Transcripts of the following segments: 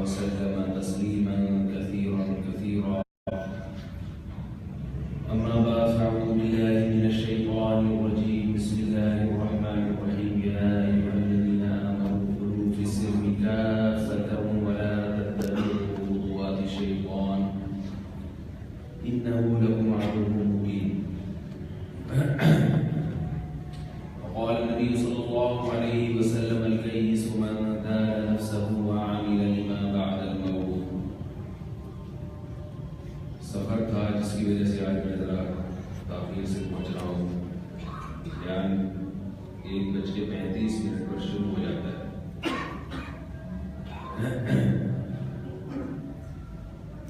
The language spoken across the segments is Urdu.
وسلم تسليما كثيرا كثيرا. أما بعد فأعوذ بالله من الشيطان الرجيم. بسم الله الرحمن الرحيم. يا أيها الذين آمنوا ادخلوا في السلم كافة ولا تتبعوا خطوات الشيطان إنه لكم عدو مبين. وقال النبي صلى الله عليه وسلم الكيس من دان نفسه وعمل لما بعد الموت. سفر تھا جس کی وجہ سے آج میں ذرا تاخیر سے پہنچ رہا ہوں. بیان 1:35 پر شروع ہو جاتا ہے.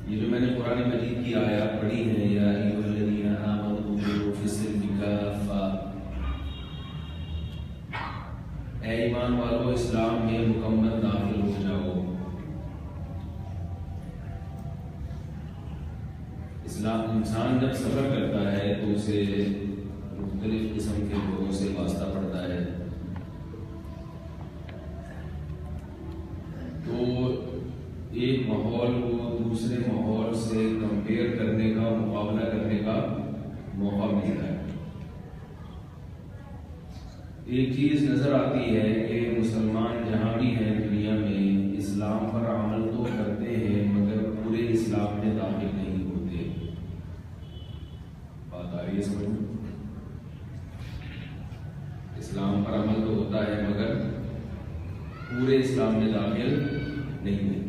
یہ جو میں نے قرآن مجید کی آیات پڑھی ہیں، یا ایھا الذین آمنوا ادخلوا فی السلم کافۃ، اے ایمان والو اسلام میں مکمل داخل ہو جاؤ. اسلام انسان جب سفر کرتا ہے تو اسے مختلف قسم کے لوگوں سے واسطہ پڑتا ہے. تو ایک ماحول کو دوسرے ماحول سے کمپیئر کرنے کا، مقابلہ کرنے کا موقع ملتا ہے. ایک چیز نظر آتی ہے کہ مسلمان جہاں بھی ہیں دنیا میں اسلام پر عمل تو کرتے ہیں مگر پورے اسلام میں داخل نہیں ہوتے. بات آ رہی ہے سمجھ میں؟ اسلام پر عمل تو ہوتا ہے مگر پورے اسلام میں داخل نہیں ہوتے.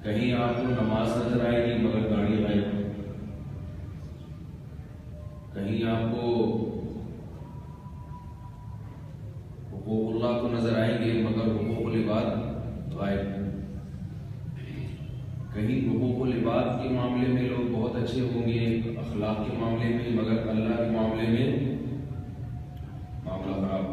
کہیں آپ کو نماز نظر آئے گی مگر گاڑی غائب. کہیں آپ کو حقوق اللہ کو نظر آئیں گے مگر حقوق العباد غائب. کہیں حقوق العباد کے معاملے میں لوگ بہت اچھے ہوں گے اخلاق کے معاملے میں، مگر اللہ کے معاملے میں معاملہ خراب.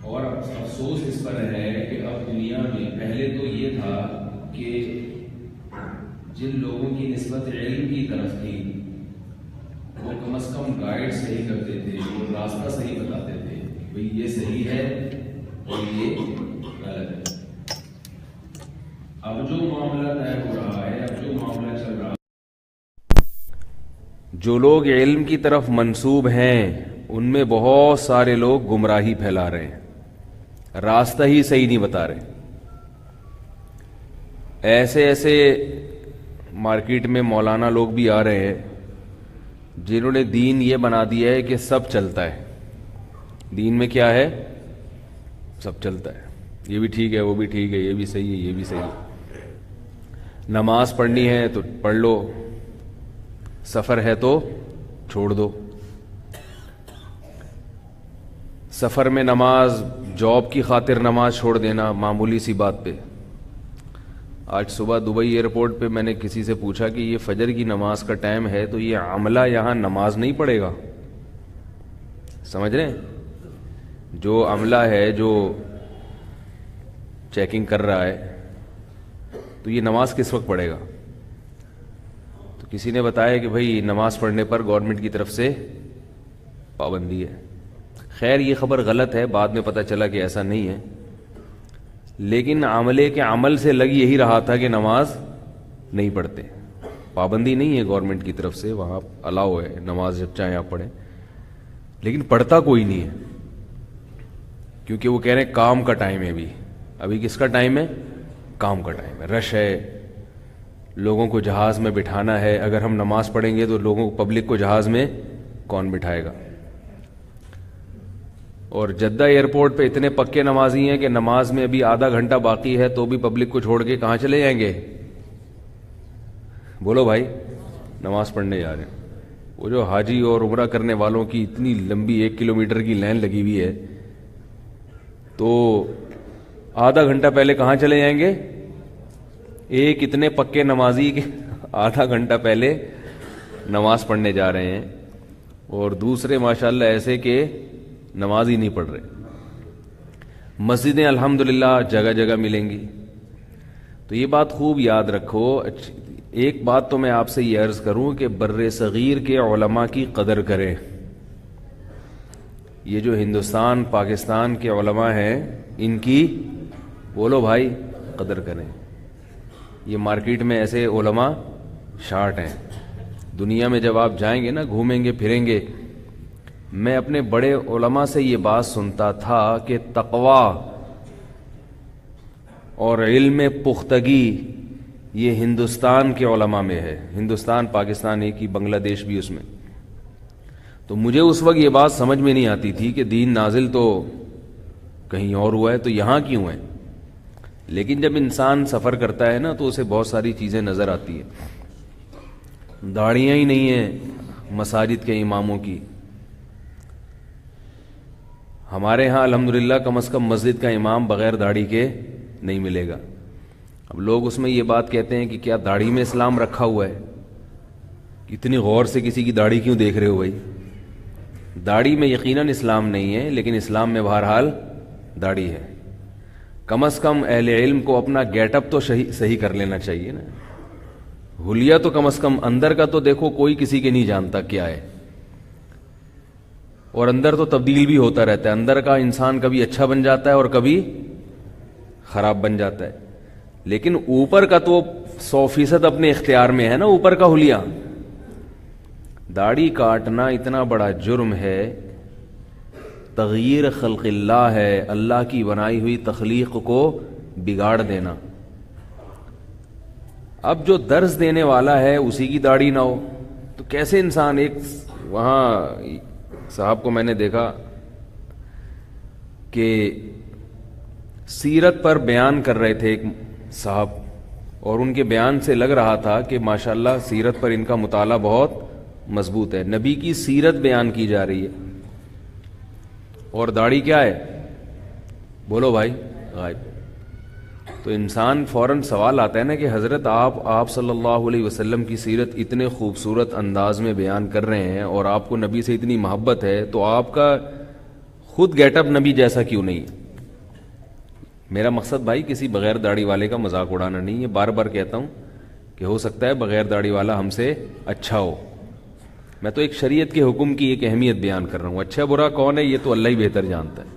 اور افسوس اس پر ہے کہ اب دنیا میں، پہلے تو یہ تھا کہ جن لوگوں کی نسبت علم کی طرف تھی وہ کم از کم گائیڈ صحیح کرتے تھے، وہ راستہ صحیح بتاتے تھے، بھئی یہ صحیح ہے اور یہ غلط ہے. اب جو معاملہ طے ہو رہا ہے، اب جو معاملہ چل رہا ہے، جو لوگ علم کی طرف منسوب ہیں ان میں بہت سارے لوگ گمراہی پھیلا رہے ہیں، راستہ ہی صحیح نہیں بتا رہے. ایسے ایسے مارکیٹ میں مولانا لوگ بھی آ رہے ہیں جنہوں نے دین یہ بنا دیا ہے کہ سب چلتا ہے. دین میں کیا ہے؟ سب چلتا ہے. یہ بھی ٹھیک ہے، وہ بھی ٹھیک ہے، یہ بھی صحیح ہے، یہ بھی صحیح ہے. نماز پڑھنی ہے تو پڑھ لو، سفر ہے تو چھوڑ دو. سفر میں نماز، جاب کی خاطر نماز چھوڑ دینا معمولی سی بات پہ. آج صبح دبئی ایئرپورٹ پہ میں نے کسی سے پوچھا کہ یہ فجر کی نماز کا ٹائم ہے تو یہ عملہ یہاں نماز نہیں پڑھے گا؟ سمجھ رہے ہیں؟ جو عملہ ہے، جو چیکنگ کر رہا ہے، تو یہ نماز کس وقت پڑھے گا؟ تو کسی نے بتایا کہ بھائی نماز پڑھنے پر گورنمنٹ کی طرف سے پابندی ہے. خیر یہ خبر غلط ہے، بعد میں پتہ چلا کہ ایسا نہیں ہے. لیکن عملے کے عمل سے لگ یہی رہا تھا کہ نماز نہیں پڑھتے. پابندی نہیں ہے گورنمنٹ کی طرف سے، وہاں الاؤ ہے نماز جب چاہیں آپ پڑھیں، لیکن پڑھتا کوئی نہیں ہے کیونکہ وہ کہہ رہے ہیں کام کا ٹائم ہے. ابھی کس کا ٹائم ہے؟ کام کا ٹائم ہے. رش ہے، لوگوں کو جہاز میں بٹھانا ہے. اگر ہم نماز پڑھیں گے تو لوگوں پبلک کو جہاز میں کون بٹھائے گا؟ اور جدہ ایئرپورٹ پہ اتنے پکے نمازی ہیں کہ نماز میں ابھی آدھا گھنٹہ باقی ہے تو بھی پبلک کو چھوڑ کے کہاں چلے جائیں گے؟ بولو بھائی، نماز پڑھنے جا رہے ہیں. وہ جو حاجی اور عمرہ کرنے والوں کی اتنی لمبی 1 کلومیٹر کی لائن لگی ہوئی ہے، تو آدھا گھنٹہ پہلے کہاں چلے جائیں گے؟ ایک اتنے پکے نمازی کہ آدھا گھنٹہ پہلے نماز پڑھنے جا رہے ہیں، اور دوسرے ماشاءاللہ ایسے کہ نماز ہی نہیں پڑھ رہے. مسجدیں الحمدللہ جگہ جگہ ملیں گی. تو یہ بات خوب یاد رکھو. ایک بات تو میں آپ سے یہ عرض کروں کہ بر صغیر کے علماء کی قدر کریں. یہ جو ہندوستان پاکستان کے علماء ہیں ان کی بولو بھائی قدر کریں. یہ مارکیٹ میں ایسے علماء شارٹ ہیں. دنیا میں جب آپ جائیں گے نا, گھومیں گے پھریں گے, میں اپنے بڑے علماء سے یہ بات سنتا تھا کہ تقویٰ اور علم پختگی یہ ہندوستان کے علماء میں ہے. ہندوستان پاکستان ایک ہی, بنگلہ دیش بھی اس میں. تو مجھے اس وقت یہ بات سمجھ میں نہیں آتی تھی کہ دین نازل تو کہیں اور ہوا ہے تو یہاں کیوں ہے. لیکن جب انسان سفر کرتا ہے نا تو اسے بہت ساری چیزیں نظر آتی ہیں. داڑھیاں ہی نہیں ہیں مساجد کے اماموں کی. ہمارے ہاں الحمدللہ کم از کم مسجد کا امام بغیر داڑھی کے نہیں ملے گا. اب لوگ اس میں یہ بات کہتے ہیں کہ کیا داڑھی میں اسلام رکھا ہوا ہے؟ اتنی غور سے کسی کی داڑھی کیوں دیکھ رہے ہو بھائی؟ داڑھی میں یقیناً اسلام نہیں ہے, لیکن اسلام میں بہرحال داڑھی ہے. کم از کم اہل علم کو اپنا گیٹ اپ تو صحیح کر لینا چاہیے نا. حلیہ تو کم از کم اندر کا تو دیکھو, کوئی کسی کے نہیں جانتا کیا ہے, اور اندر تو تبدیل بھی ہوتا رہتا ہے. اندر کا انسان کبھی اچھا بن جاتا ہے اور کبھی خراب بن جاتا ہے. لیکن اوپر کا تو 100% اپنے اختیار میں ہے نا, اوپر کا حلیہ. داڑھی کاٹنا اتنا بڑا جرم ہے, تغییر خلق اللہ ہے, اللہ کی بنائی ہوئی تخلیق کو بگاڑ دینا. اب جو درس دینے والا ہے اسی کی داڑھی نہ ہو تو کیسے انسان. ایک وہاں صاحب کو میں نے دیکھا کہ سیرت پر بیان کر رہے تھے ایک صاحب, اور ان کے بیان سے لگ رہا تھا کہ ماشاءاللہ سیرت پر ان کا مطالعہ بہت مضبوط ہے. نبی کی سیرت بیان کی جا رہی ہے اور داڑھی کیا ہے بولو بھائی غائب. تو انسان فوراً سوال آتا ہے نا کہ حضرت آپ صلی اللہ علیہ وسلم کی سیرت اتنے خوبصورت انداز میں بیان کر رہے ہیں اور آپ کو نبی سے اتنی محبت ہے, تو آپ کا خود گیٹ اپ نبی جیسا کیوں نہیں ہے؟ میرا مقصد بھائی کسی بغیر داڑھی والے کا مذاق اڑانا نہیں ہے. بار بار کہتا ہوں کہ ہو سکتا ہے بغیر داڑھی والا ہم سے اچھا ہو. میں تو ایک شریعت کے حکم کی ایک اہمیت بیان کر رہا ہوں. اچھا برا کون ہے یہ تو اللہ ہی بہتر جانتا ہے.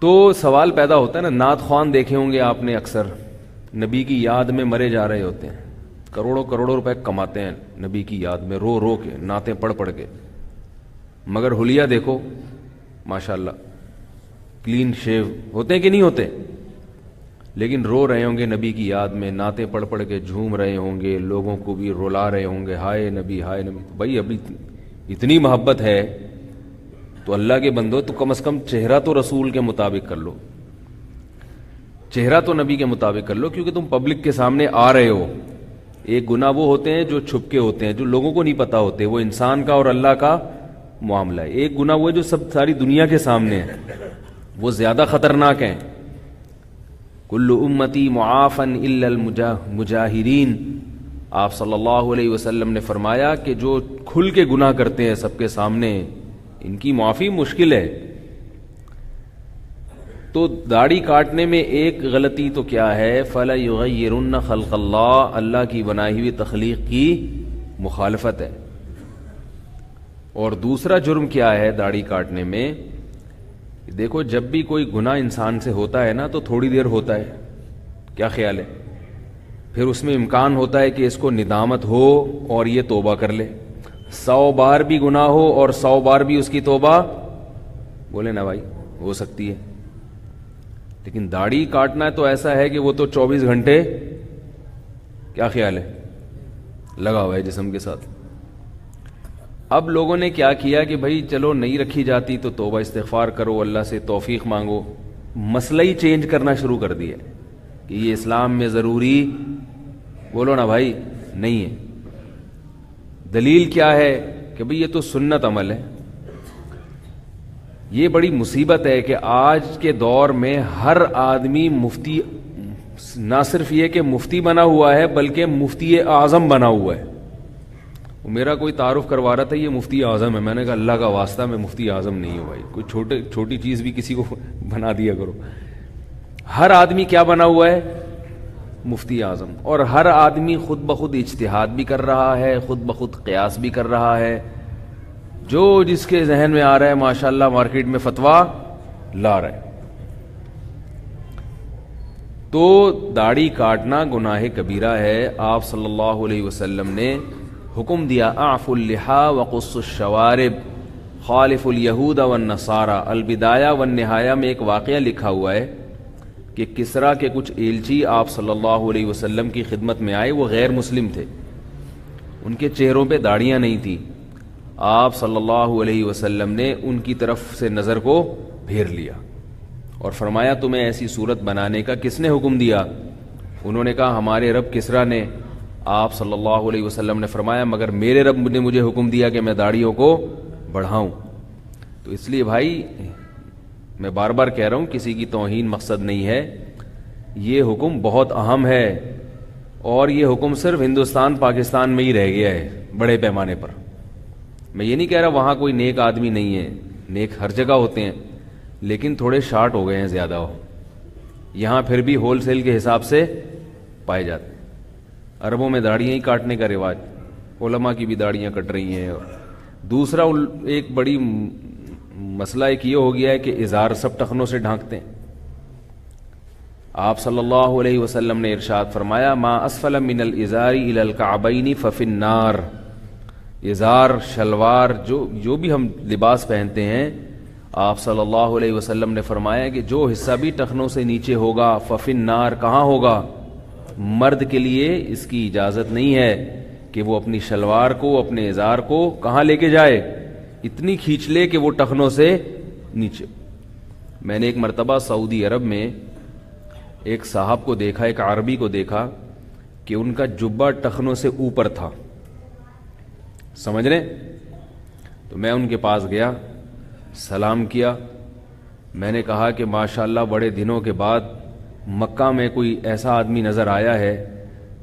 تو سوال پیدا ہوتا ہے نا, نعت خوان دیکھے ہوں گے آپ نے, اکثر نبی کی یاد میں مرے جا رہے ہوتے ہیں, کروڑوں کروڑوں روپے کماتے ہیں نبی کی یاد میں رو رو کے, نعتیں پڑھ پڑھ کے, مگر حلیہ دیکھو ماشاءاللہ کلین شیو ہوتے ہیں کہ نہیں ہوتے, لیکن رو رہے ہوں گے نبی کی یاد میں, نعتیں پڑھ پڑھ کے جھوم رہے ہوں گے, لوگوں کو بھی رلا رہے ہوں گے, ہائے نبی ہائے نبی. بھائی ابھی اتنی محبت ہے تو اللہ کے بندو تو کم از کم چہرہ تو رسول کے مطابق کر لو, چہرہ تو نبی کے مطابق کر لو, کیونکہ تم پبلک کے سامنے آ رہے ہو. ایک گناہ وہ ہوتے ہیں جو چھپ کے ہوتے ہیں, جو لوگوں کو نہیں پتا ہوتے, وہ انسان کا اور اللہ کا معاملہ ہے. ایک گناہ وہ جو سب ساری دنیا کے سامنے ہے, وہ زیادہ خطرناک ہیں. کل امتی معافا الا المجاہرین, آپ صلی اللہ علیہ وسلم نے فرمایا کہ جو کھل کے گناہ کرتے ہیں سب کے سامنے, ان کی معافی مشکل ہے. تو داڑھی کاٹنے میں ایک غلطی تو کیا ہے, فلا یغیرن خلق اللہ, اللہ کی بنائی ہوئی تخلیق کی مخالفت ہے. اور دوسرا جرم کیا ہے داڑھی کاٹنے میں, دیکھو جب بھی کوئی گناہ انسان سے ہوتا ہے نا تو تھوڑی دیر ہوتا ہے, کیا خیال ہے, پھر اس میں امکان ہوتا ہے کہ اس کو ندامت ہو اور یہ توبہ کر لے. 100 بار بھی گناہ ہو اور 100 بار بھی اس کی توبہ بولے نا بھائی ہو سکتی ہے. لیکن داڑھی کاٹنا ہے تو ایسا ہے کہ وہ تو 24 گھنٹے, کیا خیال ہے, لگا ہوا ہے جسم کے ساتھ. اب لوگوں نے کیا کیا کہ بھائی چلو نہیں رکھی جاتی تو توبہ استغفار کرو, اللہ سے توفیق مانگو. مسئلہ ہی چینج کرنا شروع کر دیا کہ یہ اسلام میں ضروری بولو نا بھائی نہیں ہے. دلیل کیا ہے کہ بھئی یہ تو سنت عمل ہے. یہ بڑی مصیبت ہے کہ آج کے دور میں ہر آدمی مفتی, نہ صرف یہ کہ مفتی بنا ہوا ہے بلکہ مفتی اعظم بنا ہوا ہے. میرا کوئی تعارف کروا رہا تھا یہ مفتی اعظم ہے, میں نے کہا اللہ کا واسطہ میں مفتی اعظم نہیں ہوں بھائی, کوئی چھوٹی چیز بھی کسی کو بنا دیا کرو. ہر آدمی کیا بنا ہوا ہے, مفتی اعظم. اور ہر آدمی خود بخود اجتہاد بھی کر رہا ہے, خود بخود قیاس بھی کر رہا ہے, جو جس کے ذہن میں آ رہا ہے ماشاءاللہ مارکیٹ میں فتویٰ لا رہا ہے. تو داڑھی کاٹنا گناہ کبیرہ ہے. آپ صلی اللہ علیہ وسلم نے حکم دیا اعفوا اللحا وقصوا الشوارب خالف الیہود والنصارى. البدایہ والنہایہ میں ایک واقعہ لکھا ہوا ہے کہ کسریٰ کے کچھ ایلچی آپ صلی اللہ علیہ وسلم کی خدمت میں آئے. وہ غیر مسلم تھے, ان کے چہروں پہ داڑیاں نہیں تھیں. آپ صلی اللہ علیہ وسلم نے ان کی طرف سے نظر کو پھیر لیا اور فرمایا تمہیں ایسی صورت بنانے کا کس نے حکم دیا؟ انہوں نے کہا ہمارے رب کسریٰ نے. آپ صلی اللہ علیہ وسلم نے فرمایا مگر میرے رب نے مجھے حکم دیا کہ میں داڑھیوں کو بڑھاؤں. تو اس لیے بھائی میں بار بار کہہ رہا ہوں, کسی کی توہین مقصد نہیں ہے, یہ حکم بہت اہم ہے اور یہ حکم صرف ہندوستان پاکستان میں ہی رہ گیا ہے بڑے پیمانے پر. میں یہ نہیں کہہ رہا وہاں کوئی نیک آدمی نہیں ہے, نیک ہر جگہ ہوتے ہیں, لیکن تھوڑے شارٹ ہو گئے ہیں زیادہ. ہو یہاں پھر بھی ہول سیل کے حساب سے پائے جاتے ہیں. عربوں میں داڑیاں ہی کاٹنے کا رواج, علماء کی بھی داڑیاں کٹ رہی ہیں. اور دوسرا ایک بڑی مسئلہ ایک یہ ہو گیا ہے کہ ازار سب ٹخنوں سے ڈھانکتے ہیں. آپ صلی اللہ علیہ وسلم نے ارشاد فرمایا ما اسفل من الازار الى الكعبین ففی النار. ازار شلوار جو بھی ہم لباس پہنتے ہیں, آپ صلی اللہ علیہ وسلم نے فرمایا کہ جو حصہ بھی ٹخنوں سے نیچے ہوگا ففی النار, کہاں ہوگا؟ مرد کے لیے اس کی اجازت نہیں ہے کہ وہ اپنی شلوار کو اپنے ازار کو کہاں لے کے جائے, اتنی کھینچ لے کہ وہ ٹخنوں سے نیچے. میں نے ایک مرتبہ سعودی عرب میں ایک صاحب کو دیکھا, ایک عربی کو دیکھا کہ ان کا جبہ ٹخنوں سے اوپر تھا, سمجھ رہے؟ تو میں ان کے پاس گیا, سلام کیا. میں نے کہا کہ ماشاءاللہ بڑے دنوں کے بعد مکہ میں کوئی ایسا آدمی نظر آیا ہے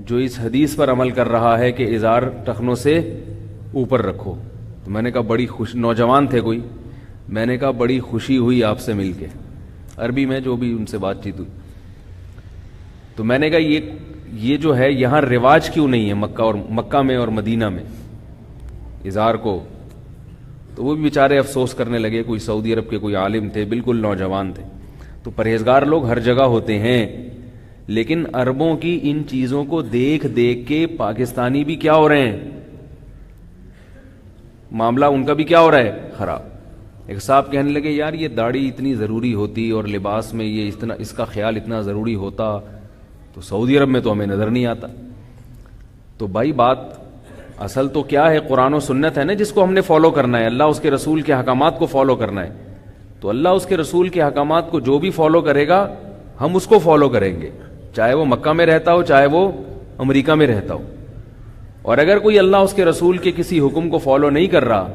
جو اس حدیث پر عمل کر رہا ہے کہ ازار ٹخنوں سے اوپر رکھو. تو میں نے کہا بڑی نوجوان تھے کوئی, میں نے کہا بڑی خوشی ہوئی آپ سے مل کے, عربی میں جو بھی ان سے بات چیت ہوئی. تو میں نے کہا یہ جو ہے یہاں رواج کیوں نہیں ہے مکہ میں اور مدینہ میں ازار کو؟ تو وہ بھی بیچارے افسوس کرنے لگے. کوئی سعودی عرب کے کوئی عالم تھے, بالکل نوجوان تھے. تو پرہیزگار لوگ ہر جگہ ہوتے ہیں, لیکن عربوں کی ان چیزوں کو دیکھ دیکھ کے پاکستانی بھی کیا ہو رہے ہیں, معاملہ ان کا بھی کیا ہو رہا ہے خراب. ایک صاحب کہنے لگے یار یہ داڑھی اتنی ضروری ہوتی اور لباس میں یہ اس کا خیال اتنا ضروری ہوتا تو سعودی عرب میں تو ہمیں نظر نہیں آتا. تو بھائی بات اصل تو کیا ہے, قرآن و سنت ہے نا جس کو ہم نے فالو کرنا ہے, اللہ اس کے رسول کے احکامات کو فالو کرنا ہے. تو اللہ اس کے رسول کے احکامات کو جو بھی فالو کرے گا ہم اس کو فالو کریں گے, چاہے وہ مکہ میں رہتا ہو چاہے وہ امریکہ میں رہتا ہو. اور اگر کوئی اللہ اس کے رسول کے کسی حکم کو فالو نہیں کر رہا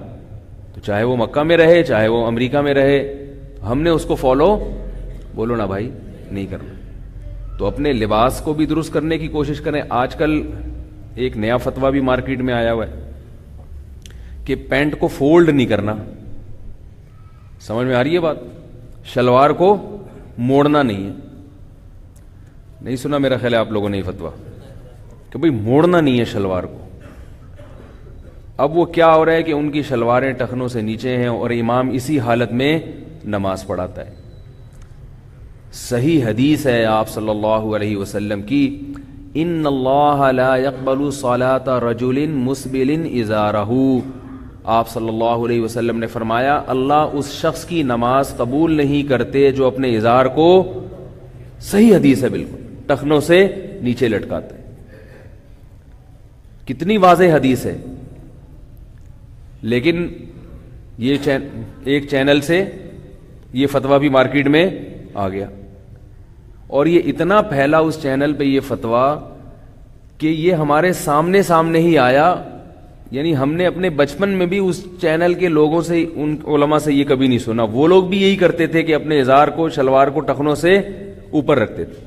تو چاہے وہ مکہ میں رہے چاہے وہ امریکہ میں رہے, ہم نے اس کو فالو بولو نا بھائی نہیں کرنا. تو اپنے لباس کو بھی درست کرنے کی کوشش کریں. آج کل ایک نیا فتویٰ بھی مارکیٹ میں آیا ہوا ہے کہ پینٹ کو فولڈ نہیں کرنا. سمجھ میں آ رہی ہے بات؟ شلوار کو موڑنا نہیں ہے. نہیں سنا میرا خیال ہے آپ لوگوں نے یہ فتویٰ کہ بھئی موڑنا نہیں ہے شلوار کو. اب وہ کیا ہو رہا ہے کہ ان کی شلواریں ٹخنوں سے نیچے ہیں اور امام اسی حالت میں نماز پڑھاتا ہے. صحیح حدیث ہے آپ صلی اللہ علیہ وسلم کی, ان اللہ لا يقبل صلاة رجل مسبل ازارہ. آپ صلی اللہ علیہ وسلم نے فرمایا اللہ اس شخص کی نماز قبول نہیں کرتے جو اپنے ازار کو, صحیح حدیث ہے بالکل, ٹخنوں سے نیچے لٹکاتے. کتنی واضح حدیث ہے. لیکن یہ ایک چینل سے یہ فتویٰ بھی مارکیٹ میں آ گیا اور یہ اتنا پھیلا اس چینل پہ یہ فتویٰ کہ یہ ہمارے سامنے ہی آیا. یعنی ہم نے اپنے بچپن میں بھی اس چینل کے لوگوں سے, ان علماء سے یہ کبھی نہیں سنا. وہ لوگ بھی یہی کرتے تھے کہ اپنے ازار کو شلوار کو ٹخنوں سے اوپر رکھتے تھے.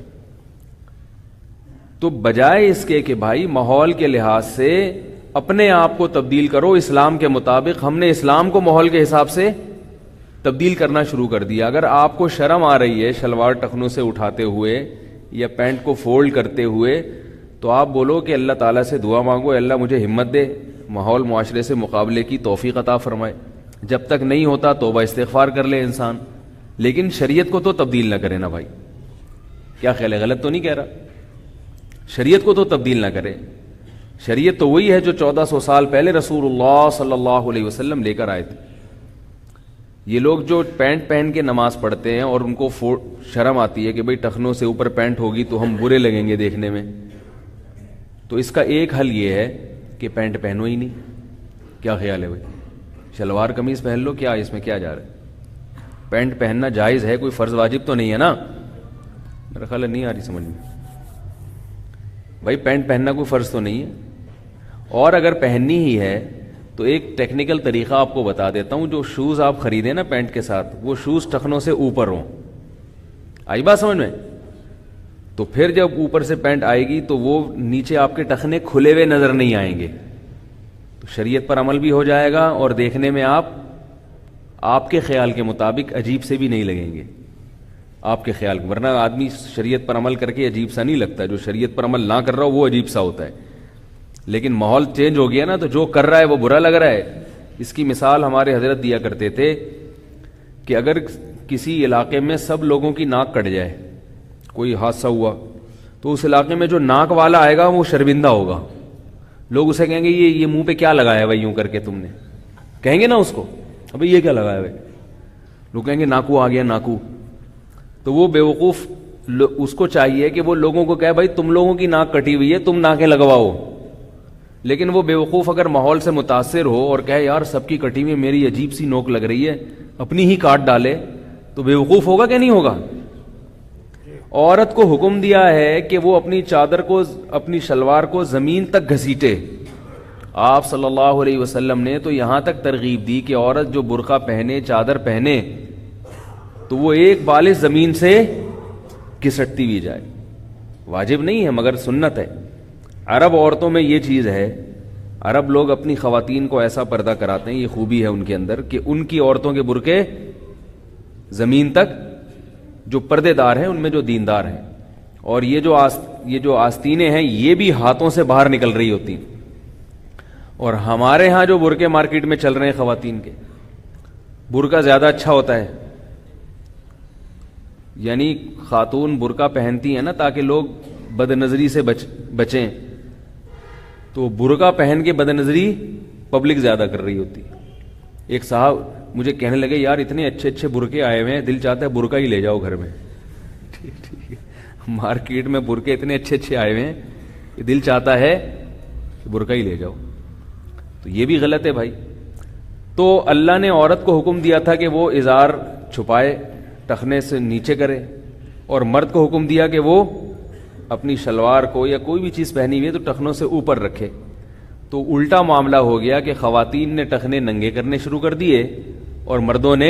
تو بجائے اس کے کہ بھائی ماحول کے لحاظ سے اپنے آپ کو تبدیل کرو اسلام کے مطابق, ہم نے اسلام کو ماحول کے حساب سے تبدیل کرنا شروع کر دیا. اگر آپ کو شرم آ رہی ہے شلوار ٹخنوں سے اٹھاتے ہوئے یا پینٹ کو فولڈ کرتے ہوئے تو آپ بولو کہ اللہ تعالیٰ سے دعا مانگو, اللہ مجھے ہمت دے, ماحول معاشرے سے مقابلے کی توفیق عطا فرمائے. جب تک نہیں ہوتا توبہ استغفار کر لے انسان، لیکن شریعت کو تو تبدیل نہ کرے نا بھائی. کیا خیال ہے، غلط تو نہیں کہہ رہا؟ شریعت کو تو تبدیل نہ کرے. شریعت تو وہی ہے جو 1400 سال پہلے رسول اللہ صلی اللہ علیہ وسلم لے کر آئے تھے. یہ لوگ جو پینٹ پہن کے نماز پڑھتے ہیں اور ان کو شرم آتی ہے کہ بھئی ٹخنوں سے اوپر پینٹ ہوگی تو ہم برے لگیں گے دیکھنے میں، تو اس کا ایک حل یہ ہے کہ پینٹ پہنو ہی نہیں. کیا خیال ہے بھائی؟ شلوار قمیض پہن لو، کیا اس میں کیا جا رہا ہے؟ پینٹ پہننا جائز ہے، کوئی فرض واجب تو نہیں ہے نا. میرا خیال ہے نہیں آ رہی سمجھ میں بھائی، پینٹ پہننا کوئی فرض تو نہیں ہے. اور اگر پہننی ہی ہے تو ایک ٹیکنیکل طریقہ آپ کو بتا دیتا ہوں. جو شوز آپ خریدیں نا پینٹ کے ساتھ، وہ شوز ٹخنوں سے اوپر ہوں. آئی بات سمجھ میں؟ تو پھر جب اوپر سے پینٹ آئے گی تو وہ نیچے آپ کے ٹخنے کھلے ہوئے نظر نہیں آئیں گے. تو شریعت پر عمل بھی ہو جائے گا اور دیکھنے میں آپ کے خیال کے مطابق عجیب سے بھی نہیں لگیں گے. آپ کے خیال، ورنہ آدمی شریعت پر عمل کر کے عجیب سا نہیں لگتا. جو شریعت پر عمل نہ کر رہا ہو وہ عجیب سا ہوتا ہے. لیکن ماحول چینج ہو گیا نا، تو جو کر رہا ہے وہ برا لگ رہا ہے. اس کی مثال ہمارے حضرت دیا کرتے تھے کہ اگر کسی علاقے میں سب لوگوں کی ناک کٹ جائے، کوئی حادثہ ہوا، تو اس علاقے میں جو ناک والا آئے گا وہ شرمندہ ہوگا. لوگ اسے کہیں گے یہ منہ پہ کیا لگایا ہے بھائی یوں کر کے تم نے، کہیں گے نا اس کو ابھی یہ کیا لگایا ہے بھائی. لوگ کہیں گے ناکو آ گیا ناکو. تو وہ بیوقوف اس کو چاہیے کہ وہ لوگوں کو کہے بھائی تم لوگوں کی ناک کٹی ہوئی ہے، تم ناکیں لگواؤ. لیکن وہ بیوقوف اگر ماحول سے متاثر ہو اور کہے یار سب کی کٹی میں میری عجیب سی نوک لگ رہی ہے، اپنی ہی کاٹ ڈالے، تو بیوقوف ہوگا کہ نہیں ہوگا؟ عورت کو حکم دیا ہے کہ وہ اپنی چادر کو، اپنی شلوار کو زمین تک گھسیٹے. آپ صلی اللہ علیہ وسلم نے تو یہاں تک ترغیب دی کہ عورت جو برقع پہنے، چادر پہنے، تو وہ ایک بالش زمین سے گھسٹتی بھی جائے. واجب نہیں ہے مگر سنت ہے. عرب عورتوں میں یہ چیز ہے، عرب لوگ اپنی خواتین کو ایسا پردہ کراتے ہیں، یہ خوبی ہے ان کے اندر کہ ان کی عورتوں کے برقعے زمین تک، جو پردے دار ہیں ان میں جو دیندار ہیں. اور یہ جو آستینیں ہیں یہ بھی ہاتھوں سے باہر نکل رہی ہوتی ہیں. اور ہمارے ہاں جو برقعے مارکیٹ میں چل رہے ہیں خواتین کے، برقع زیادہ اچھا ہوتا ہے. یعنی خاتون برقع پہنتی ہیں نا تاکہ لوگ بد نظری سے بچیں، تو برقع پہن کے بد نظری پبلک زیادہ کر رہی ہوتی. ایک صاحب مجھے کہنے لگے یار اتنے اچھے اچھے برقعے آئے ہوئے ہیں، دل چاہتا ہے برقع ہی لے جاؤ گھر میں. ٹھیک ہے، مارکیٹ میں برقعے اتنے اچھے اچھے آئے ہوئے ہیں کہ دل چاہتا ہے کہ برقع ہی لے جاؤ. تو یہ بھی غلط ہے بھائی. تو اللہ نے عورت کو حکم دیا تھا کہ وہ ازار چھپائے، ٹخنے سے نیچے کرے، اور مرد کو حکم دیا کہ وہ اپنی شلوار کو یا کوئی بھی چیز پہنی ہوئی ہے تو ٹخنوں سے اوپر رکھے. تو الٹا معاملہ ہو گیا کہ خواتین نے ٹخنے ننگے کرنے شروع کر دیے اور مردوں نے،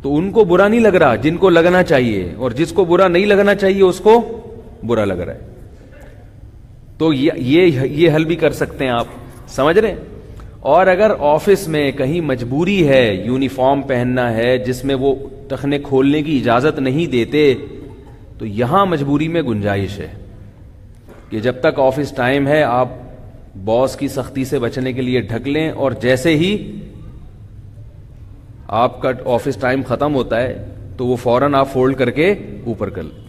تو ان کو برا نہیں لگ رہا جن کو لگنا چاہیے، اور جس کو برا نہیں لگنا چاہیے اس کو برا لگ رہا ہے. تو یہ حل بھی کر سکتے ہیں آپ، سمجھ رہے ہیں. اور اگر آفس میں کہیں مجبوری ہے، یونیفارم پہننا ہے جس میں وہ ٹخنے کھولنے کی اجازت نہیں دیتے، تو یہاں مجبوری میں گنجائش ہے کہ جب تک آفس ٹائم ہے آپ باس کی سختی سے بچنے کے لیے ڈھک لیں، اور جیسے ہی آپ کا آفس ٹائم ختم ہوتا ہے تو وہ فوراً آپ فولڈ کر کے اوپر کر لیں.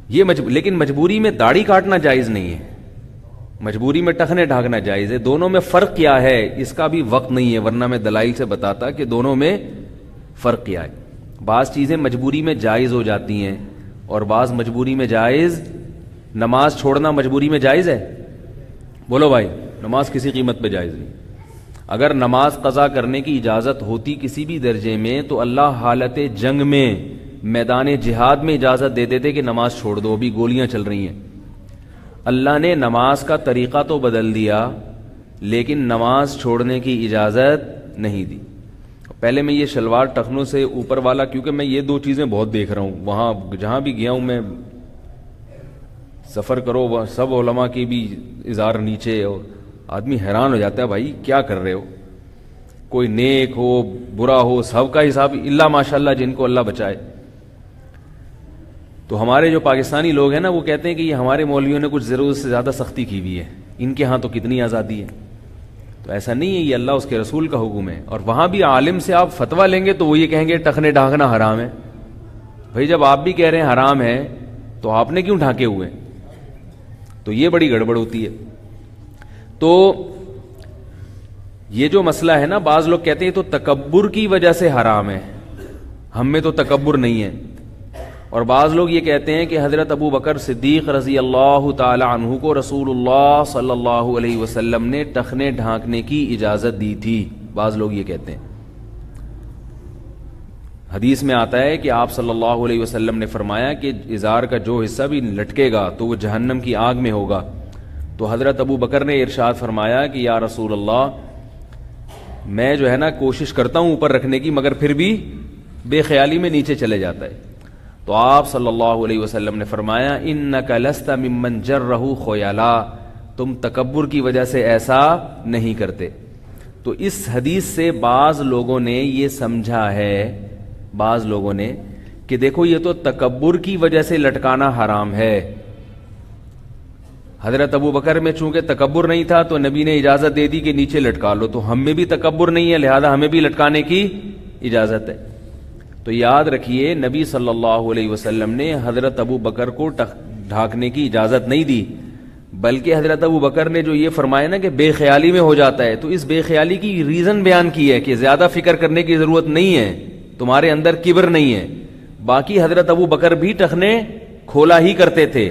یہ لیکن مجبوری میں داڑھی کاٹنا جائز نہیں ہے، مجبوری میں ٹخنے ڈھانکنا جائز ہے. دونوں میں فرق کیا ہے اس کا بھی وقت نہیں ہے، ورنہ میں دلائل سے بتاتا کہ دونوں میں فرق کیا ہے. بعض چیزیں مجبوری میں جائز ہو جاتی ہیں اور بعض مجبوری میں جائز. نماز چھوڑنا مجبوری میں جائز ہے؟ بولو بھائی، نماز کسی قیمت پہ جائز نہیں. اگر نماز قضا کرنے کی اجازت ہوتی کسی بھی درجے میں تو اللہ حالت جنگ میں، میدان جہاد میں اجازت دے دیتے کہ نماز چھوڑ دو، ابھی گولیاں چل رہی ہیں. اللہ نے نماز کا طریقہ تو بدل دیا لیکن نماز چھوڑنے کی اجازت نہیں دی. پہلے میں یہ شلوار ٹخنوں سے اوپر والا، کیونکہ میں یہ دو چیزیں بہت دیکھ رہا ہوں، وہاں جہاں بھی گیا ہوں میں، سفر کرو وہ سب علماء کی بھی ازار نیچے، اور آدمی حیران ہو جاتا ہے بھائی کیا کر رہے ہو. کوئی نیک ہو برا ہو سب کا حساب، اللہ ماشاءاللہ جن کو اللہ بچائے. تو ہمارے جو پاکستانی لوگ ہیں نا وہ کہتے ہیں کہ یہ ہمارے مولویوں نے کچھ ضرورت سے زیادہ سختی کی ہوئی ہے، ان کے ہاں تو کتنی آزادی ہے. تو ایسا نہیں ہے، یہ اللہ اس کے رسول کا حکم ہے. اور وہاں بھی عالم سے آپ فتویٰ لیں گے تو وہ یہ کہیں گے ٹخنے ڈھانکنا حرام ہے. بھائی جب آپ بھی کہہ رہے ہیں حرام ہے تو آپ نے کیوں ڈھانکے ہوئے؟ تو یہ بڑی گڑبڑ ہوتی ہے. تو یہ جو مسئلہ ہے نا، بعض لوگ کہتے ہیں تو تکبر کی وجہ سے حرام ہے، ہم میں تو تکبر نہیں ہے. اور بعض لوگ یہ کہتے ہیں کہ حضرت ابو بکر صدیق رضی اللہ تعالی عنہ کو رسول اللہ صلی اللہ علیہ وسلم نے ٹخنے ڈھانکنے کی اجازت دی تھی. بعض لوگ یہ کہتے ہیں. حدیث میں آتا ہے کہ آپ صلی اللہ علیہ وسلم نے فرمایا کہ ازار کا جو حصہ بھی لٹکے گا تو وہ جہنم کی آگ میں ہوگا. تو حضرت ابو بکر نے ارشاد فرمایا کہ یا رسول اللہ، میں جو ہے نا کوشش کرتا ہوں اوپر رکھنے کی، مگر پھر بھی بے خیالی میں نیچے چلے جاتا ہے. تو آپ صلی اللہ علیہ وسلم نے فرمایا انک لست ممن جرہ خیلا، تم تکبر کی وجہ سے ایسا نہیں کرتے. تو اس حدیث سے بعض لوگوں نے یہ سمجھا ہے، بعض لوگوں نے، کہ دیکھو یہ تو تکبر کی وجہ سے لٹکانا حرام ہے. حضرت ابو بکر میں چونکہ تکبر نہیں تھا تو نبی نے اجازت دے دی کہ نیچے لٹکا لو، تو ہم میں بھی تکبر نہیں ہے لہذا ہمیں بھی لٹکانے کی اجازت ہے. تو یاد رکھیے نبی صلی اللہ علیہ وسلم نے حضرت ابو بکر کو ڈھانکنے کی اجازت نہیں دی، بلکہ حضرت ابو بکر نے جو یہ فرمایا نا کہ بے خیالی میں ہو جاتا ہے، تو اس بے خیالی کی ریزن بیان کی ہے کہ زیادہ فکر کرنے کی ضرورت نہیں ہے، تمہارے اندر کبر نہیں ہے. باقی حضرت ابو بکر بھی ٹخنے کھولا ہی کرتے تھے.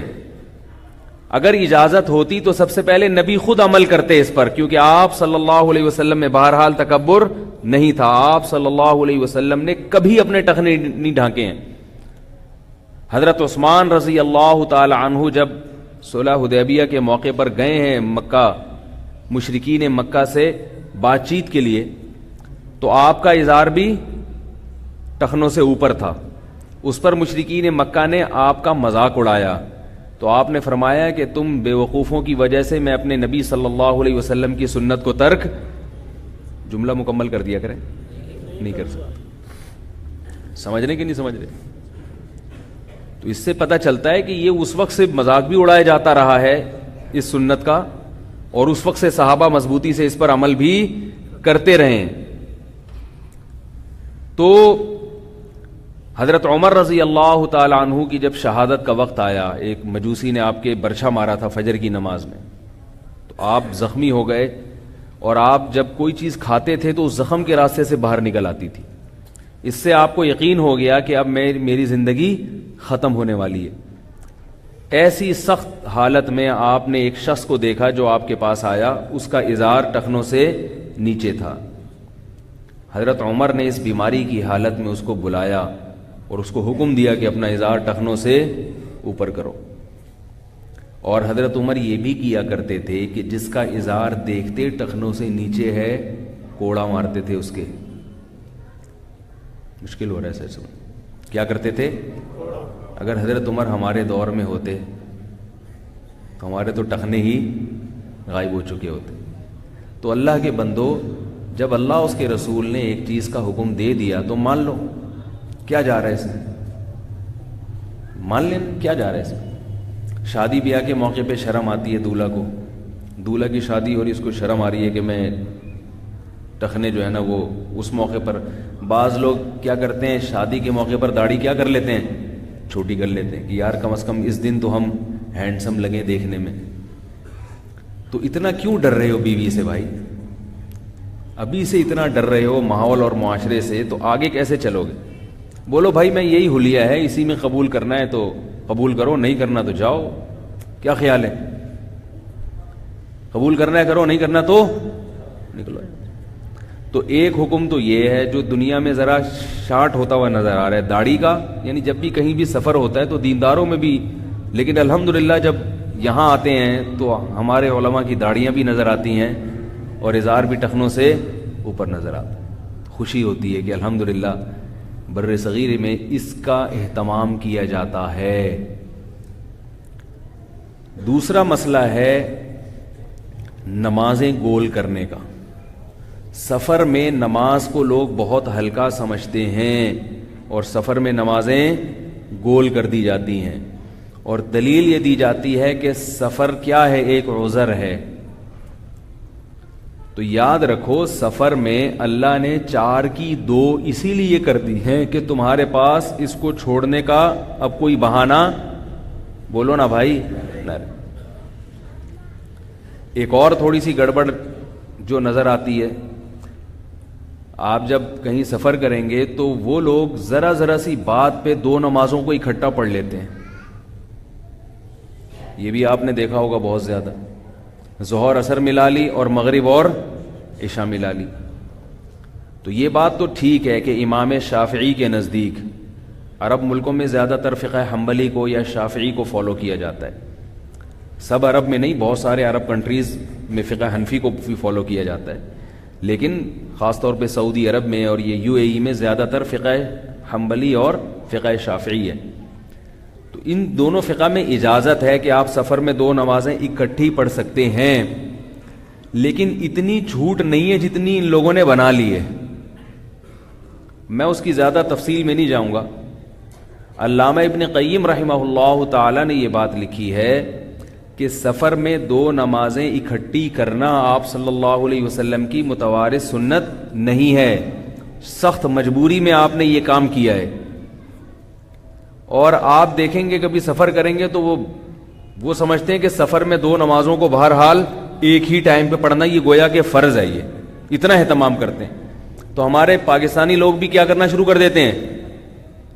اگر اجازت ہوتی تو سب سے پہلے نبی خود عمل کرتے اس پر، کیونکہ آپ صلی اللہ علیہ وسلم میں بہرحال تکبر نہیں تھا. آپ صلی اللہ علیہ وسلم نے کبھی اپنے ٹخنے نہیں ڈھانکے ہیں. حضرت عثمان رضی اللہ تعالی عنہ جب صلح حدیبیہ کے موقع پر گئے ہیں مکہ، مشرکین مکہ سے بات چیت کے لیے، تو آپ کا ازار بھی ٹخنوں سے اوپر تھا. اس پر مشرکین مکہ نے آپ کا مذاق اڑایا. تو آپ نے فرمایا کہ تم بے وقوفوں کی وجہ سے میں اپنے نبی صلی اللہ علیہ وسلم کی سنت کو ترک، جملہ مکمل کر دیا کریں، نہیں کر سکتے. سمجھ رہے کہ نہیں سمجھ رہے؟ تو اس سے پتہ چلتا ہے کہ یہ اس وقت سے مذاق بھی اڑایا جاتا رہا ہے اس سنت کا، اور اس وقت سے صحابہ مضبوطی سے اس پر عمل بھی کرتے رہے. تو حضرت عمر رضی اللہ تعالی عنہ کی جب شہادت کا وقت آیا، ایک مجوسی نے آپ کے برچھا مارا تھا فجر کی نماز میں، تو آپ زخمی ہو گئے، اور آپ جب کوئی چیز کھاتے تھے تو اس زخم کے راستے سے باہر نکل آتی تھی. اس سے آپ کو یقین ہو گیا کہ اب میری زندگی ختم ہونے والی ہے. ایسی سخت حالت میں آپ نے ایک شخص کو دیکھا جو آپ کے پاس آیا، اس کا ازار ٹخنوں سے نیچے تھا. حضرت عمر نے اس بیماری کی حالت میں اس کو بلایا اور اس کو حکم دیا کہ اپنا ازار ٹخنوں سے اوپر کرو. اور حضرت عمر یہ بھی کیا کرتے تھے کہ جس کا ازار دیکھتے ٹخنوں سے نیچے ہے کوڑا مارتے تھے اس کے. مشکل ہو رہا ہے سر سمجھ. کیا کرتے تھے؟ اگر حضرت عمر ہمارے دور میں ہوتے تو ہمارے تو ٹخنے ہی غائب ہو چکے ہوتے. تو اللہ کے بندو، جب اللہ اس کے رسول نے ایک چیز کا حکم دے دیا تو مان لو. کیا جا رہا ہے اس میں؟ مان لیں کیا جا رہا ہے اس میں؟ شادی بیاہ کے موقع پہ شرم آتی ہے دولہا کو، دولہا کی شادی ہو رہی، اس کو شرم آ رہی ہے کہ میں ٹخنے جو ہے نا وہ اس موقع پر. بعض لوگ کیا کرتے ہیں شادی کے موقع پر داڑھی کیا کر لیتے ہیں؟ چھوٹی کر لیتے ہیں کہ یار کم از کم اس دن تو ہم ہینڈسم لگیں دیکھنے میں. تو اتنا کیوں ڈر رہے ہو بیوی سے بھائی؟ ابھی سے اتنا ڈر رہے ہو ماحول اور معاشرے سے تو آگے کیسے چلو گے؟ بولو بھائی میں یہی حلیہ ہے، اسی میں قبول کرنا ہے تو قبول کرو، نہیں کرنا تو جاؤ. کیا خیال ہے؟ قبول کرنا ہے کرو، نہیں کرنا تو نکلو. تو ایک حکم تو یہ ہے جو دنیا میں ذرا شارٹ ہوتا ہوا نظر آ رہا ہے داڑھی کا، یعنی جب بھی کہیں بھی سفر ہوتا ہے تو دینداروں میں بھی، لیکن الحمدللہ جب یہاں آتے ہیں تو ہمارے علماء کی داڑھیاں بھی نظر آتی ہیں اور ازار بھی ٹخنوں سے اوپر نظر آتا ہے. خوشی ہوتی ہے کہ الحمدللہ بر صغیر میں اس کا اہتمام کیا جاتا ہے. دوسرا مسئلہ ہے نمازیں گول کرنے کا. سفر میں نماز کو لوگ بہت ہلکا سمجھتے ہیں اور سفر میں نمازیں گول کر دی جاتی ہیں، اور دلیل یہ دی جاتی ہے کہ سفر کیا ہے؟ ایک عذر ہے. تو یاد رکھو سفر میں اللہ نے 4 کی 2 اسی لیے کر دی ہیں کہ تمہارے پاس اس کو چھوڑنے کا اب کوئی بہانہ، بولو نا بھائی، نہ۔ ایک اور تھوڑی سی گڑبڑ جو نظر آتی ہے، آپ جب کہیں سفر کریں گے تو وہ لوگ ذرا سی بات پہ 2 نمازوں کو اکٹھا پڑھ لیتے ہیں، یہ بھی آپ نے دیکھا ہوگا بہت زیادہ، ظہر اثر ملا لی اور مغرب اور عشاء ملا لی۔ تو یہ بات تو ٹھیک ہے کہ امام شافعی کے نزدیک عرب ملکوں میں زیادہ تر فقہ حنبلی کو یا شافعی کو فالو کیا جاتا ہے، سب عرب میں نہیں، بہت سارے عرب کنٹریز میں فقہ حنفی کو بھی فالو کیا جاتا ہے، لیکن خاص طور پہ سعودی عرب میں اور یہ UAE میں زیادہ تر فقہ حنبلی اور فقہ شافعی ہے۔ تو ان دونوں فقہ میں اجازت ہے کہ آپ سفر میں 2 نمازیں اکٹھی پڑھ سکتے ہیں، لیکن اتنی چھوٹ نہیں ہے جتنی ان لوگوں نے بنا لی ہے۔ میں اس کی زیادہ تفصیل میں نہیں جاؤں گا۔ علامہ ابن قیم رحمہ اللہ تعالی نے یہ بات لکھی ہے کہ سفر میں 2 نمازیں اکٹھی کرنا آپ صلی اللہ علیہ وسلم کی متوارث سنت نہیں ہے، سخت مجبوری میں آپ نے یہ کام کیا ہے۔ اور آپ دیکھیں گے کبھی سفر کریں گے تو وہ سمجھتے ہیں کہ سفر میں 2 نمازوں کو بہرحال ایک ہی ٹائم پہ پڑھنا یہ گویا کہ فرض ہے، یہ اتنا اہتمام کرتے ہیں۔ تو ہمارے پاکستانی لوگ بھی کیا کرنا شروع کر دیتے ہیں،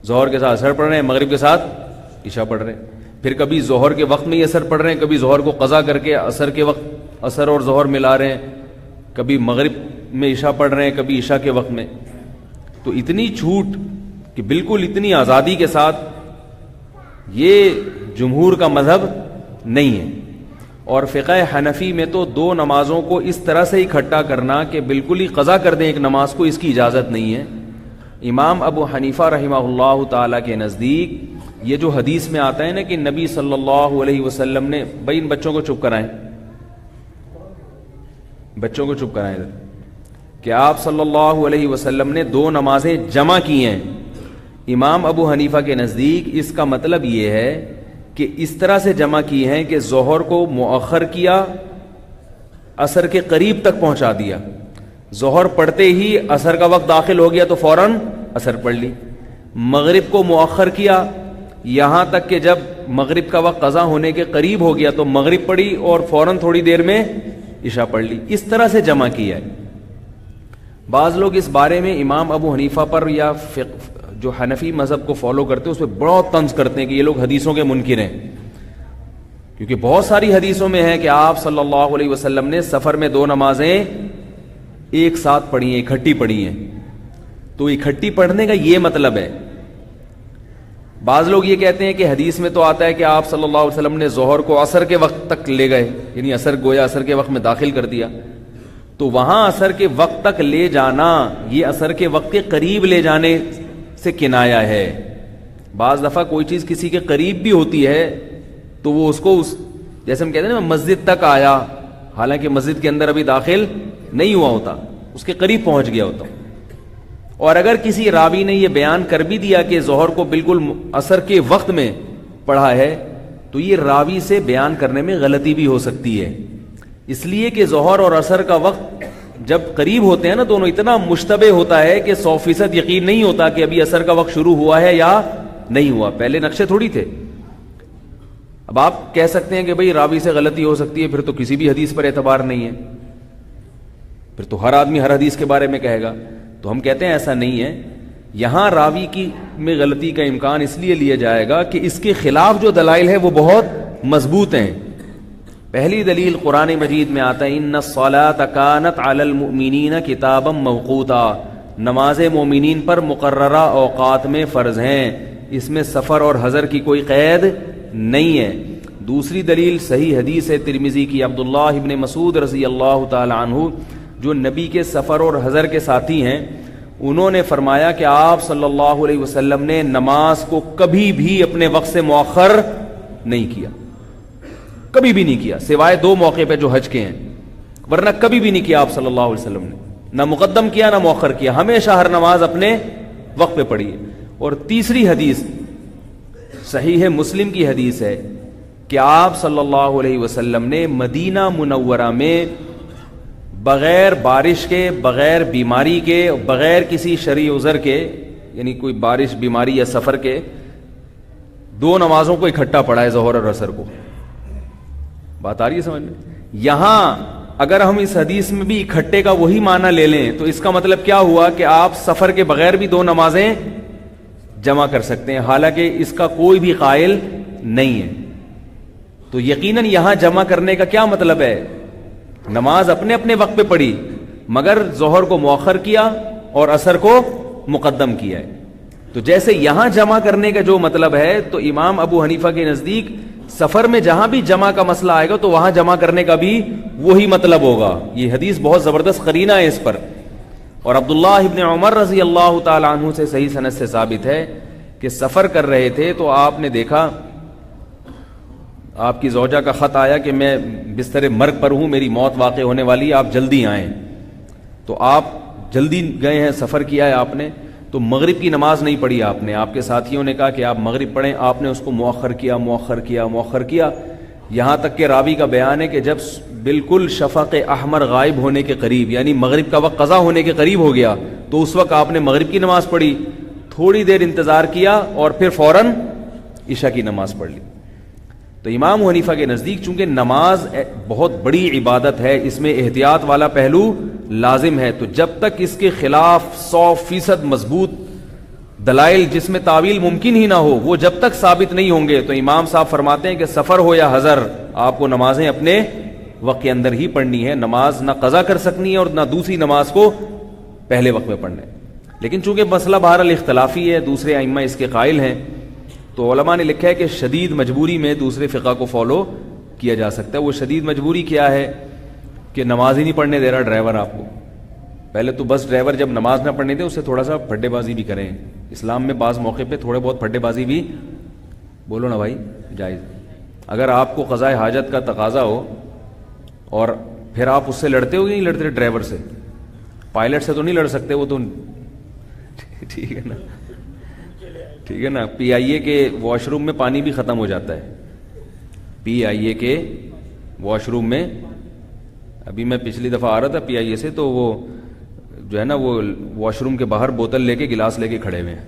ظہر کے ساتھ اثر پڑھ رہے ہیں، مغرب کے ساتھ عشاء پڑھ رہے ہیں، پھر کبھی ظہر کے وقت میں ہی اثر پڑھ رہے ہیں، کبھی ظہر کو قضا کر کے اثر کے وقت اثر اور ظہر ملا رہے ہیں، کبھی مغرب میں عشاء پڑھ رہے ہیں، کبھی عشاء کے وقت میں۔ تو اتنی چھوٹ کہ بالکل اتنی آزادی کے ساتھ، یہ جمہور کا مذہب نہیں ہے۔ اور فقہ حنفی میں تو 2 نمازوں کو اس طرح سے اکٹھا کرنا کہ بالکل ہی قضا کر دیں ایک نماز کو، اس کی اجازت نہیں ہے۔ امام ابو حنیفہ رحمہ اللہ تعالیٰ کے نزدیک یہ جو حدیث میں آتا ہے نا کہ نبی صلی اللہ علیہ وسلم نے، بھائی ان بچوں کو چپ کرائیں، بچوں کو چپ کرائیں کہ آپ صلی اللہ علیہ وسلم نے 2 نمازیں جمع کی ہیں۔ امام ابو حنیفہ کے نزدیک اس کا مطلب یہ ہے کہ اس طرح سے جمع کی ہیں کہ ظہر کو مؤخر کیا، عصر کے قریب تک پہنچا دیا، ظہر پڑھتے ہی عصر کا وقت داخل ہو گیا تو فوراً عصر پڑھ لی، مغرب کو مؤخر کیا یہاں تک کہ جب مغرب کا وقت قضا ہونے کے قریب ہو گیا تو مغرب پڑھی اور فوراً تھوڑی دیر میں عشاء پڑھ لی، اس طرح سے جمع کیا ہے۔ بعض لوگ اس بارے میں امام ابو حنیفہ پر یا جو حنفی مذہب کو فالو کرتے ہیں اس پہ بہت طنز کرتے ہیں کہ یہ لوگ حدیثوں کے منکر ہیں، کیونکہ بہت ساری حدیثوں میں ہے کہ آپ صلی اللہ علیہ وسلم نے سفر میں 2 نمازیں ایک ساتھ پڑھی ہیں، اکٹھی پڑھی ہیں۔ تو اکٹھی پڑھنے کا یہ مطلب ہے۔ بعض لوگ یہ کہتے ہیں کہ حدیث میں تو آتا ہے کہ آپ صلی اللہ علیہ وسلم نے ظہر کو عصر کے وقت تک لے گئے، یعنی عصر گویا عصر کے وقت میں داخل کر دیا، تو وہاں عصر کے وقت تک لے جانا یہ عصر کے وقت کے قریب لے جانے سے کنایا ہے۔ بعض دفعہ کوئی چیز کسی کے قریب بھی ہوتی ہے تو وہ اس کو جیسے ہم کہتے ہیں نا مسجد تک آیا، حالانکہ مسجد کے اندر ابھی داخل نہیں ہوا ہوتا، اس کے قریب پہنچ گیا ہوتا۔ اور اگر کسی راوی نے یہ بیان کر بھی دیا کہ ظہر کو بالکل عصر کے وقت میں پڑھا ہے تو یہ راوی سے بیان کرنے میں غلطی بھی ہو سکتی ہے، اس لیے کہ ظہر اور عصر کا وقت جب قریب ہوتے ہیں نا دونوں، اتنا مشتبہ ہوتا ہے کہ 100% یقین نہیں ہوتا کہ ابھی عصر کا وقت شروع ہوا ہے یا نہیں ہوا، پہلے نقشے تھوڑی تھے۔ اب آپ کہہ سکتے ہیں کہ بھئی راوی سے غلطی ہو سکتی ہے، پھر تو کسی بھی حدیث پر اعتبار نہیں ہے، پھر تو ہر آدمی ہر حدیث کے بارے میں کہے گا۔ تو ہم کہتے ہیں ایسا نہیں ہے، یہاں راوی کی میں غلطی کا امکان اس لیے لیا جائے گا کہ اس کے خلاف جو دلائل ہے وہ بہت مضبوط ہیں۔ پہلی دلیل قرآن مجید میں آتا ہے ان الصلاۃ کانت علی المؤمنین کتابا موقوتا، نماز مومنین پر مقررہ اوقات میں فرض ہیں، اس میں سفر اور حضر کی کوئی قید نہیں ہے۔ دوسری دلیل صحیح حدیث ہے ترمذی کی، عبداللہ ابن مسعود رضی اللہ تعالی عنہ جو نبی کے سفر اور حضر کے ساتھی ہیں، انہوں نے فرمایا کہ آپ صلی اللہ علیہ وسلم نے نماز کو کبھی بھی اپنے وقت سے مؤخر نہیں کیا، کبھی بھی نہیں کیا، سوائے 2 موقع پہ جو حج کے ہیں، ورنہ کبھی بھی نہیں کیا آپ صلی اللہ علیہ وسلم نے، نہ مقدم کیا نہ مؤخر کیا، ہمیشہ ہر نماز اپنے وقت پہ پڑھی ہے۔ اور تیسری حدیث صحیح مسلم کی حدیث ہے کہ آپ صلی اللہ علیہ وسلم نے مدینہ منورہ میں بغیر بارش کے، بغیر بیماری کے، بغیر کسی شرعی عذر کے، یعنی کوئی بارش، بیماری یا سفر کے، 2 نمازوں کو اکٹھا پڑھا ہے، ظہر اور عصر کو. بات آ رہی ہے سمجھ میں؟ یہاں اگر ہم اس حدیث میں بھی اکٹھے کا وہی معنی لے لیں تو اس کا مطلب کیا ہوا کہ آپ سفر کے بغیر بھی 2 نمازیں جمع کر سکتے ہیں، حالانکہ اس کا کوئی بھی قائل نہیں ہے. تو یقیناً یہاں جمع کرنے کا کیا مطلب ہے؟ نماز اپنے اپنے وقت پہ پڑھی، مگر ظہر کو مؤخر کیا اور عصر کو مقدم کیا ہے. تو جیسے یہاں جمع کرنے کا جو مطلب ہے، تو امام ابو حنیفہ کے نزدیک سفر میں جہاں بھی جمع کا مسئلہ آئے گا تو وہاں جمع کرنے کا بھی وہی مطلب ہوگا. یہ حدیث بہت زبردست قرینہ ہے اس پر. اور عبداللہ ابن عمر رضی اللہ تعالی عنہ سے صحیح سند سے ثابت ہے کہ سفر کر رہے تھے تو آپ نے دیکھا آپ کی زوجہ کا خط آیا کہ میں بستر مرگ پر ہوں، میری موت واقع ہونے والی، آپ جلدی آئیں. تو آپ جلدی گئے ہیں، سفر کیا ہے آپ نے، تو مغرب کی نماز نہیں پڑھی آپ نے. آپ کے ساتھیوں نے کہا کہ آپ مغرب پڑھیں، آپ نے اس کو مؤخر کیا. یہاں تک کہ راوی کا بیان ہے کہ جب بالکل شفق احمر غائب ہونے کے قریب، یعنی مغرب کا وقت قضا ہونے کے قریب ہو گیا، تو اس وقت آپ نے مغرب کی نماز پڑھی، تھوڑی دیر انتظار کیا اور پھر فوراً عشاء کی نماز پڑھ لی. تو امام حنیفہ کے نزدیک چونکہ نماز بہت بڑی عبادت ہے، اس میں احتیاط والا پہلو لازم ہے، تو جب تک اس کے خلاف 100% مضبوط دلائل جس میں تعویل ممکن ہی نہ ہو، وہ جب تک ثابت نہیں ہوں گے، تو امام صاحب فرماتے ہیں کہ سفر ہو یا حضر، آپ کو نمازیں اپنے وقت کے اندر ہی پڑھنی ہے. نماز نہ قضا کر سکنی ہے اور نہ دوسری نماز کو پہلے وقت میں پڑھنا ہے. لیکن چونکہ مسئلہ بہرحال اختلافی ہے، دوسرے ائمہ اس کے قائل ہیں، تو علماء نے لکھا ہے کہ شدید مجبوری میں دوسرے فقہ کو فالو کیا جا سکتا ہے. وہ شدید مجبوری کیا ہے کہ نماز ہی نہیں پڑھنے دے رہا ڈرائیور آپ کو. پہلے تو بس ڈرائیور جب نماز نہ پڑھنے دے اسے تھوڑا سا پھڈے بازی بھی کریں. اسلام میں بعض موقع پہ تھوڑے بہت پھڈے بازی بھی، بولو نا بھائی، جائز. اگر آپ کو قضاء حاجت کا تقاضا ہو اور پھر آپ اس سے لڑتے ہو یا نہیں لڑتے؟ ڈرائیور سے، پائلٹ سے تو نہیں لڑ سکتے، وہ تو ٹھیک ہے نا، ٹھیک ہے نا. پی آئی اے کے واش روم میں پانی بھی ختم ہو جاتا ہے. پی آئی اے کے واش روم میں، ابھی میں پچھلی دفعہ آ رہا تھا پی آئی اے سے، تو وہ جو ہے نا وہ واش روم کے باہر بوتل لے کے گلاس لے کے کھڑے ہوئے ہیں.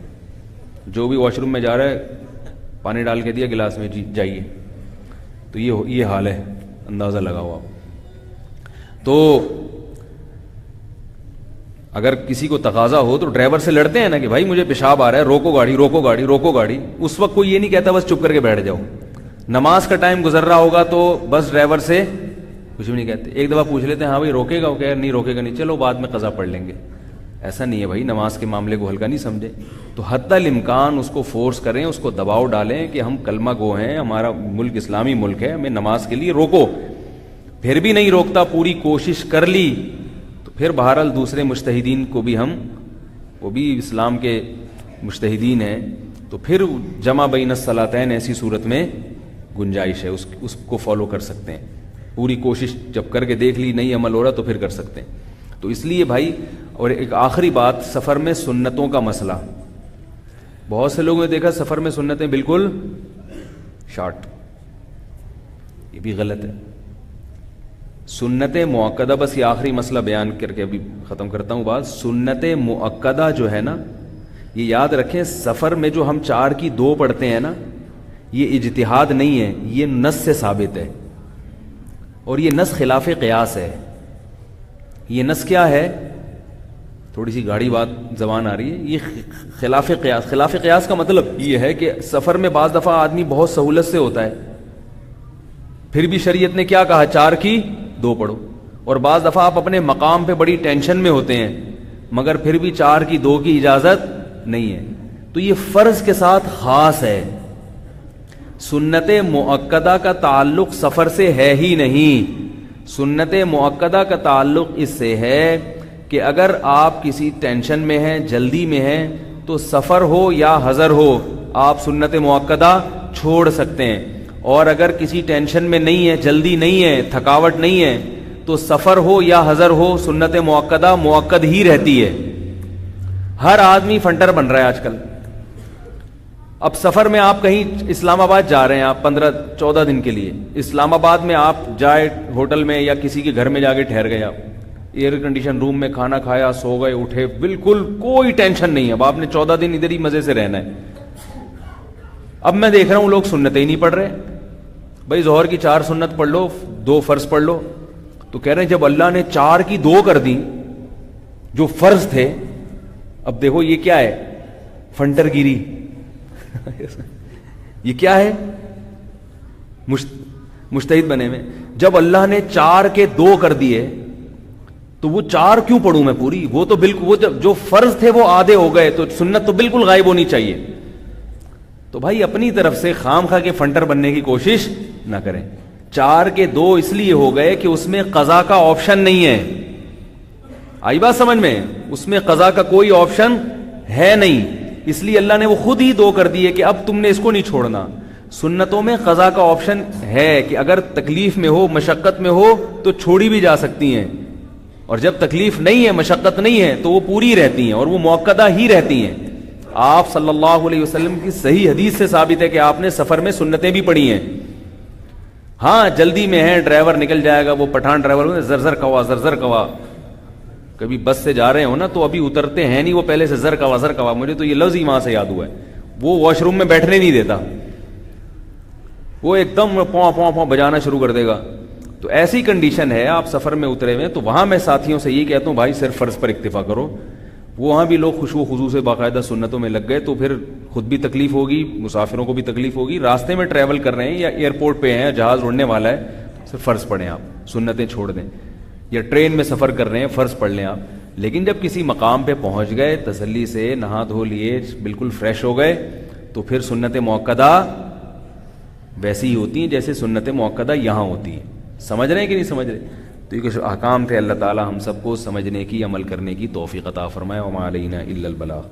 جو بھی واش روم میں جا رہا ہے پانی ڈال کے دیا گلاس میں، جی جائیے. تو یہ حال ہے، اندازہ لگاؤ آپ. تو اگر کسی کو تقاضا ہو تو ڈرائیور سے لڑتے ہیں نا کہ بھائی مجھے پیشاب آ رہا ہے، روکو گاڑی روکو گاڑی روکو گاڑی. اس وقت کوئی یہ نہیں کہتا بس چپ کر کے بیٹھ جاؤ. نماز کا ٹائم گزر رہا ہوگا تو بس ڈرائیور سے کچھ بھی نہیں کہتے. ایک دفعہ پوچھ لیتے ہیں ہاں بھائی روکے گا؟ وہ کہہ نہیں روکے گا نہیں، چلو بعد میں قضا پڑھ لیں گے. ایسا نہیں ہے بھائی، نماز کے معاملے کو ہلکا نہیں سمجھے. تو حتی الامکان اس کو فورس کریں، اس کو دباؤ ڈالیں کہ ہم کلمہ گو ہیں، ہمارا ملک اسلامی ملک ہے، ہمیں نماز کے لیے روکو. پھر بھی نہیں روکتا، پوری کوشش کر لی، تو پھر بہرحال دوسرے مجتہدین کو بھی وہ بھی اسلام کے مجتہدین ہیں، تو پھر جمع بین الصلاتین ایسی صورت میں گنجائش ہے، اس کو فالو کر سکتے ہیں. پوری کوشش جب کر کے دیکھ لی نہیں عمل ہو رہا تو پھر کر سکتے ہیں. تو اس لیے بھائی، اور ایک آخری بات، سفر میں سنتوں کا مسئلہ. بہت سے لوگوں نے دیکھا سفر میں سنتیں بالکل شارٹ، یہ بھی غلط ہے. سنت مؤکدہ، بس یہ آخری مسئلہ بیان کر کے ابھی ختم کرتا ہوں بات. سنت مؤکدہ جو ہے نا، یہ یاد رکھیں، سفر میں جو ہم 4 کی 2 پڑھتے ہیں نا، یہ اجتہاد نہیں ہے، یہ نص سے ثابت ہے. اور یہ نص خلاف قیاس ہے. یہ نص کیا ہے؟ تھوڑی سی گاڑی بات زبان آ رہی ہے. یہ خلاف قیاس. خلاف قیاس کا مطلب یہ ہے کہ سفر میں بعض دفعہ آدمی بہت سہولت سے ہوتا ہے، پھر بھی شریعت نے کیا کہا؟ 4 کی 2 پڑھو. اور بعض دفعہ آپ اپنے مقام پہ بڑی ٹینشن میں ہوتے ہیں، مگر پھر بھی 4 کی 2 کی اجازت نہیں ہے. تو یہ فرض کے ساتھ خاص ہے. سنت مؤکدہ کا تعلق سفر سے ہے ہی نہیں. سنت مؤکدہ کا تعلق اس سے ہے کہ اگر آپ کسی ٹینشن میں ہیں، جلدی میں ہیں، تو سفر ہو یا حضر ہو، آپ سنت مؤکدہ چھوڑ سکتے ہیں. اور اگر کسی ٹینشن میں نہیں ہے، جلدی نہیں ہے، تھکاوٹ نہیں ہے، تو سفر ہو یا حضر ہو، سنت مؤکدہ مؤکد ہی رہتی ہے. ہر آدمی فنٹر بن رہا ہے آج کل. اب سفر میں آپ کہیں اسلام آباد جا رہے ہیں، آپ 15-14 دن کے لیے اسلام آباد میں آپ جائے ہوٹل میں یا کسی کے گھر میں جا کے ٹھہر گئے آپ، ایئر کنڈیشن روم میں کھانا کھایا, سو گئے, اٹھے, بالکل کوئی ٹینشن نہیں ہے, اب آپ نے 14 دن ادھر ہی مزے سے رہنا ہے. اب میں دیکھ رہا ہوں لوگ سنتیں ہی نہیں پڑھ رہے. بھائی ظہر کی 4 سنت پڑھ لو, 2 فرض پڑھ لو. تو کہہ رہے ہیں جب اللہ نے 4 کی 2 کر دی جو فرض تھے, اب دیکھو یہ کیا ہے, فنٹر گیری. یہ کیا ہے, مجتہد بنے میں. جب اللہ نے 4 کے 2 کر دیے تو وہ 4 کیوں پڑھوں میں پوری, وہ تو بالکل وہ جو فرض تھے وہ آدھے ہو گئے, تو سنت تو بالکل غائب ہونی چاہیے. تو بھائی اپنی طرف سے خام خواہ کے فنٹر بننے کی کوشش نہ کریں. 4 کے 2 اس لیے ہو گئے کہ اس میں قضا کا آپشن نہیں ہے. آئی بات سمجھ میں, اس میں قضا کا کوئی آپشن ہے نہیں, اس لیے اللہ نے وہ خود ہی 2 کر دیے کہ اب تم نے اس کو نہیں چھوڑنا. سنتوں میں قضا کا آپشن ہے کہ اگر تکلیف میں ہو, مشقت میں ہو تو چھوڑی بھی جا سکتی ہیں, اور جب تکلیف نہیں ہے, مشقت نہیں ہے, تو وہ پوری رہتی ہیں اور وہ موقدہ ہی رہتی ہیں. آپ صلی اللہ علیہ وسلم کی صحیح حدیث سے ثابت ہے کہ آپ نے سفر میں سنتیں بھی پڑھی ہیں. ہاں جلدی میں ہے, ڈرائیور نکل جائے گا, وہ پٹھان ڈرائیور زر زر کوا, کبھی بس سے جا رہے ہو نا تو ابھی اترتے ہیں نہیں, وہ پہلے سے زر کوا, مجھے تو یہ لفظ ہی وہاں سے یاد ہوا ہے. وہ واش روم میں بیٹھنے نہیں دیتا, وہ ایک دم پاؤں بجانا شروع کر دے گا. تو ایسی کنڈیشن ہے, آپ سفر میں اترے ہوئے, تو وہاں میں ساتھیوں سے یہ کہتا ہوں بھائی صرف فرض پر اکتفا کرو. وہاں بھی لوگ خوشو خضو سے باقاعدہ سنتوں میں لگ گئے, تو پھر خود بھی تکلیف ہوگی, مسافروں کو بھی تکلیف ہوگی. راستے میں ٹریول کر رہے ہیں یا ایئرپورٹ پہ ہیں, جہاز اڑنے والا ہے, صرف فرض پڑھیں آپ, سنتیں چھوڑ دیں. یا ٹرین میں سفر کر رہے ہیں, فرض پڑھ لیں آپ. لیکن جب کسی مقام پہ پہنچ گئے, تسلی سے نہا دھو لیے, بالکل فریش ہو گئے, تو پھر سنت موقدہ ویسی ہی ہوتی ہیں جیسے سنت موقدہ یہاں ہوتی ہیں. سمجھ رہے ہیں کہ نہیں سمجھ رہے؟ تو یہ کچھ احکام تھے. اللہ تعالی ہم سب کو سمجھنے کی, عمل کرنے کی توفیق عطا فرمائے. وما علینا الا البلاغ.